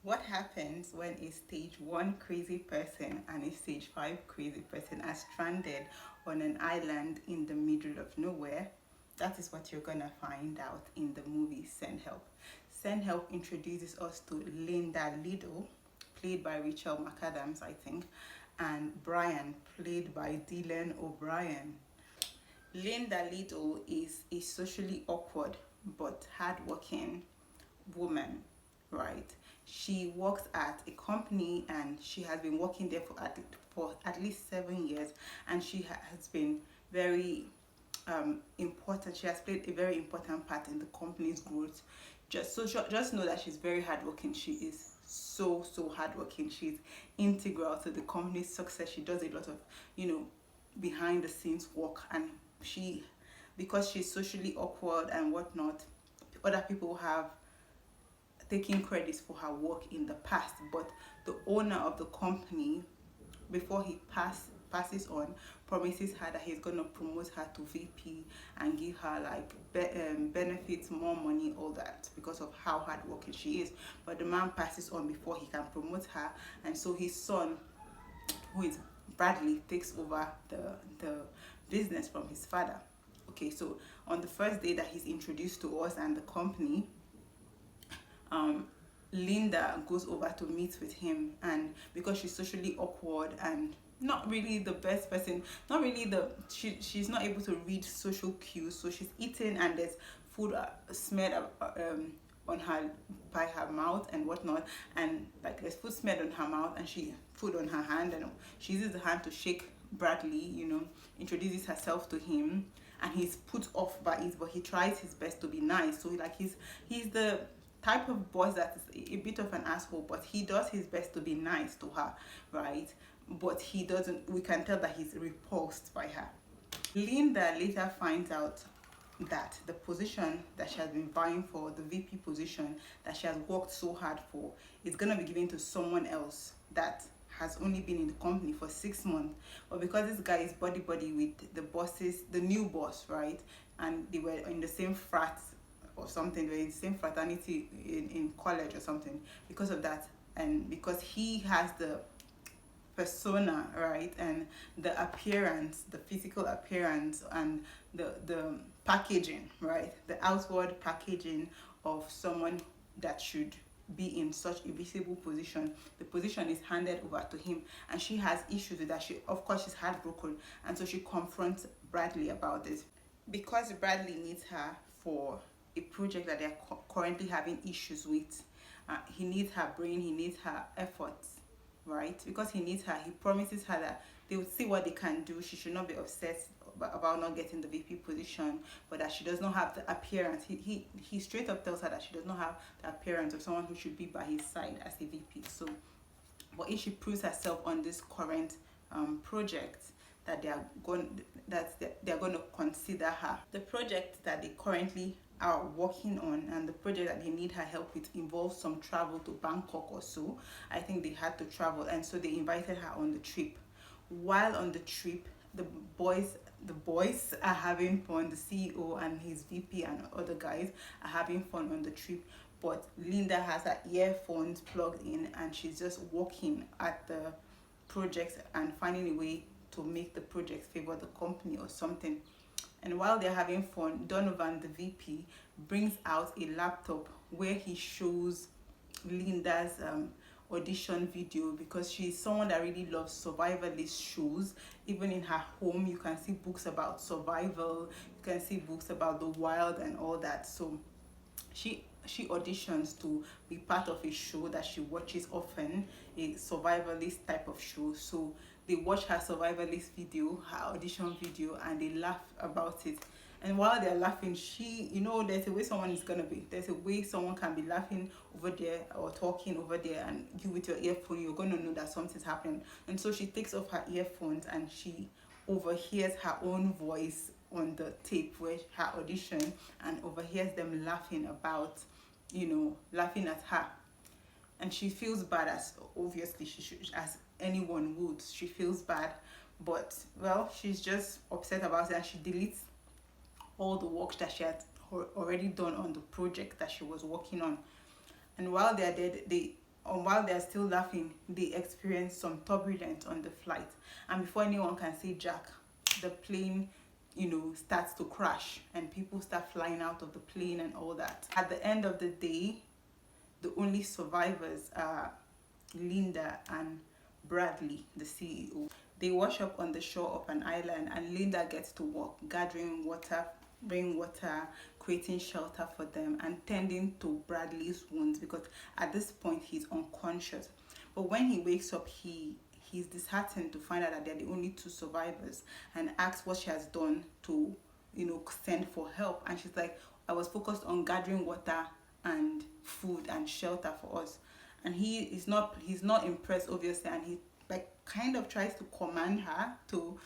What happens when a stage 1 crazy person and a stage 5 crazy person are stranded on an island in the middle of nowhere? That is what you're gonna find out in the movie Send Help. Send Help introduces us to Linda Liddell, played by Rachel McAdams, I think, and Brian, played by Dylan O'Brien. Linda Liddell is a socially awkward but hardworking woman, right? She works at a company and she has been working there for at least 7 years, and she has been very important. She has played a very important part in the company's growth. Just know that she's very hardworking. She is so hardworking. She's integral to the company's success. She does a lot of you know behind the scenes work, and she because she's socially awkward and whatnot, other people have taking credits for her work in the past, but the owner of the company, before he passes on, promises her that he's going to promote her to VP and give her like benefits, more money, all that, because of how hardworking she is. But the man passes on before he can promote her, and so his son, who is Bradley, takes over the business from his father. Okay, so on the first day that he's introduced to us and the company, um, Linda goes over to meet with him, and because she's socially awkward and not really the best person, not really she's not able to read social cues, so she's eating and there's food smeared on her by her mouth and whatnot, and like there's food smeared on her mouth and she food on her hand, and she uses the hand to shake Bradley, introduces herself to him, and he's put off by it, but he tries his best to be nice. So like he's the type of boss that is a bit of an asshole, but he does his best to be nice to her, right? But he doesn't. We can tell that he's repulsed by her. Linda later finds out that the position that she has been vying for, the VP position that she has worked so hard for, is going to be given to someone else that has only been in the company for 6 months. But because this guy is buddy with the new boss, right? And they were in the same frat or something, they were in the same fraternity in college or something. Because of that, and because he has the persona, right, and the appearance, the physical appearance, and the packaging, right, the outward packaging of someone that should be in such a visible position, the position is handed over to him, and she has issues with that. She, of course, she's heartbroken, and so she confronts Bradley about it. Because Bradley needs her for a project that they're currently having issues with. He needs her brain, he needs her efforts, right? Because he needs her, he promises her that they will see what they can do. She should not be upset about not getting the VP position, but that she does not have the appearance. He straight up tells her that she does not have the appearance of someone who should be by his side as a VP. So, but if she proves herself on this current project, that they're going to consider her. The project that they currently are working on, and the project that they need her help with, involves some travel to Bangkok or so. I think they had to travel, and so they invited her on the trip. While on the trip, the boys are having fun. The CEO and his VP and other guys are having fun on the trip, but Linda has her earphones plugged in and she's just working at the project and finding a way to make the project favor the company or something. And while they're having fun, Donovan, the VP, brings out a laptop where he shows Linda's audition video, because she's someone that really loves survivalist shows. Even in her home, you can see books about survival, you can see books about the wild and all that. So she auditions to be part of a show that she watches often, a survivalist type of show. So they watch her survivalist video, her audition video, and they laugh about it. And while they're laughing, there's a way there's a way someone can be laughing over there or talking over there, and you with your earphone, you're gonna know that something's happening. And so she takes off her earphones and she overhears her own voice on the tape where her audition, and overhears them laughing about, laughing at her. And she feels bad, as obviously she should, as anyone would. She feels bad, but well, she's just upset about it, and she deletes all the work that she had already done on the project that she was working on. And while they're there, while they're still laughing, they experience some turbulence on the flight, and before anyone can say jack, the plane, starts to crash and people start flying out of the plane and all that. At the end of the day, the only survivors are Linda and Bradley, the CEO. They wash up on the shore of an island, and Linda gets to work gathering water, rainwater, creating shelter for them, and tending to Bradley's wounds, because at this point he's unconscious. But when he wakes up, he's disheartened to find out that they're the only two survivors, and asks what she has done to, send for help. And she's like, I was focused on gathering water and food and shelter for us. And he's not impressed, obviously, and he like kind of tries to command her to,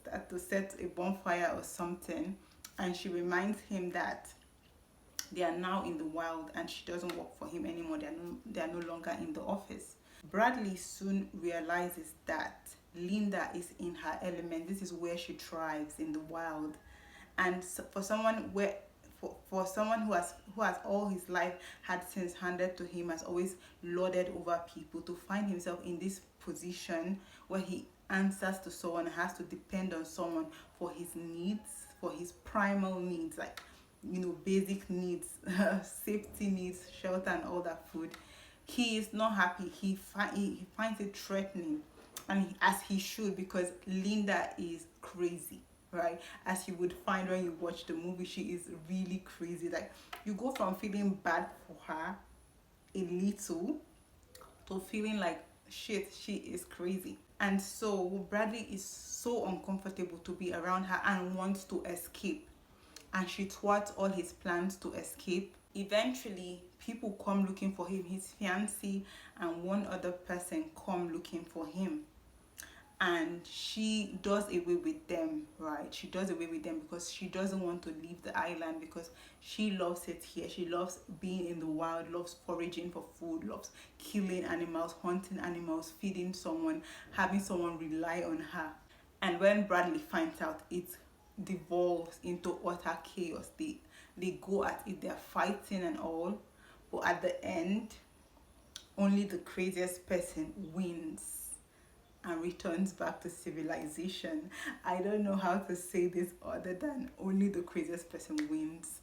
start to set a bonfire or something. And she reminds him that they are now in the wild and she doesn't work for him anymore. They are no longer in the office. Bradley soon realizes that Linda is in her element. This is where she thrives, in the wild. And so for someone who has all his life had things handed to him, has always lorded over people, to find himself in this position where he answers to someone, has to depend on someone for his needs, for his primal needs, like basic needs, safety needs, shelter and all that, food. He is not happy. He finds it threatening, and as he should, because Linda is crazy, right? As you would find when you watch the movie, she is really crazy. Like, you go from feeling bad for her a little to feeling like shit, she is crazy. And so Bradley is so uncomfortable to be around her and wants to escape, and she thwarts all his plans to escape. Eventually, people come looking for him. His fiancée and one other person come looking for him, and she does away with them, right? She does away with them because she doesn't want to leave the island, because she loves it here. She loves being in the wild, loves foraging for food, loves killing animals, hunting animals, feeding someone, having someone rely on her. And when Bradley finds out, it devolves into utter chaos. They go at it, they're fighting and all, but at the end, only the craziest person wins and returns back to civilization. I don't know how to say this other than only the craziest person wins.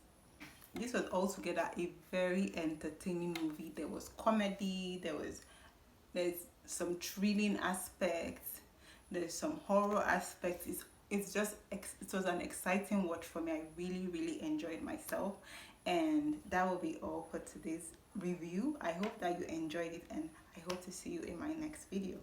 This was altogether a very entertaining movie. There was comedy, there's some thrilling aspects, there's some horror aspects. It was an exciting watch for me. I really enjoyed myself, and that will be all for today's review. I hope that you enjoyed it, and I hope to see you in my next video.